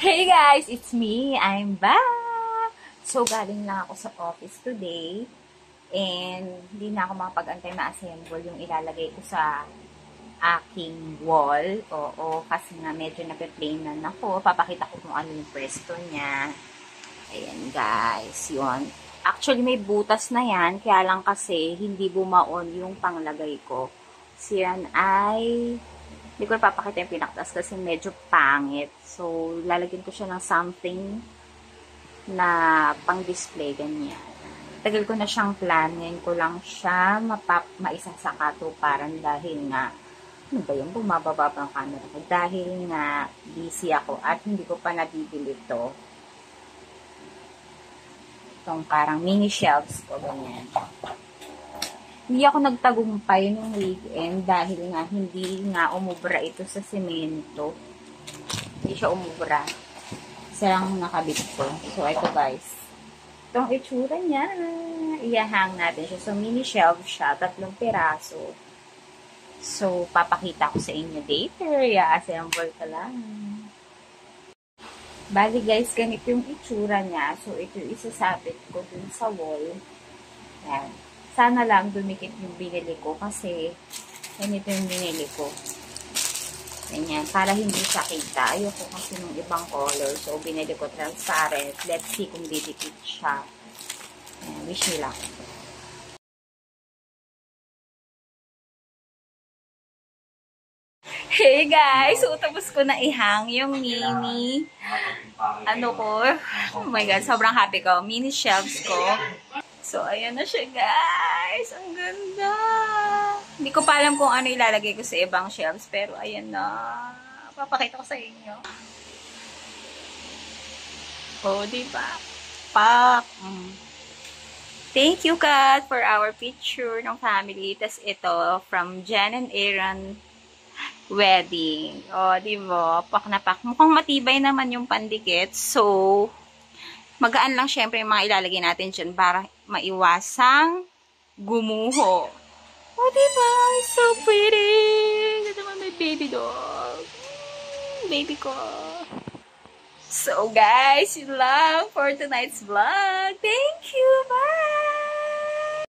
Hey guys, it's me. I'm back! So, galing lang ako sa office today. And, hindi na ako makapag-antay ma-assemble yung ilalagay ko sa aking wall. Oo, kasi nga medyo nag-planan ako. Papakita ko kung ano yung pwesto niya. Ayan guys, yun. Actually, may butas na yan. Kaya lang kasi, hindi bumaon yung panglagay ko. So, yan ay hindi ko papakita yung pinaktas kasi medyo pangit. So, lalagyan ko siya ng something na pang-display, ganyan. Tagal ko na siyang plan. Ngayon ko lang siya maisasakatuparan dahil nga, ano ba yun? Bumababa pa ang camera ko. Dahil nga, busy ako at hindi ko pa nabibili ito. Itong parang mini shelves ko, ganyan. Hindi ako nagtagumpay nung weekend dahil nga hindi nga umubra ito sa semento. Hindi siya umubra. Isa lang nakabit ko. So, ito guys. Itong itsura niya. Iyahang natin siya. So, mini shelf siya. 3 piraso. So, papakita ko sa inyo later. I-assemble ka lang. Bali guys, ganito yung itsura niya. So, ito isasabit ko dun sa wall. Yan. Sana lang dumikit yung binili ko kasi ganito yung binili ko. Ganyan. Para hindi siya kita. Ayoko kasi ng ibang color. So, binili ko transparent. Let's see kung didikit siya. Ayan, wish me luck. Hey guys! So, tapos ko na ihang yung mini oh my god, sobrang happy ko. Mini shelves ko. So, ayan na siya, guys. Ang ganda. Hindi ko pa alam kung ano ilalagay ko sa ibang shelves, pero ayan na. Papakita ko sa inyo. Oh, diba? Pak. Thank you, Kat, for our picture ng family. Tas ito, from Jen and Aaron wedding. Oh, diba? Pak na pak. Mukhang matibay naman yung pandikit. So, magaan lang syempre yung mga ilalagay natin dyan para maiwasang gumuho. Oh, diba? It's so pretty! Ito naman may baby dog. Baby ko. So, guys, yun lang for tonight's vlog. Thank you! Bye!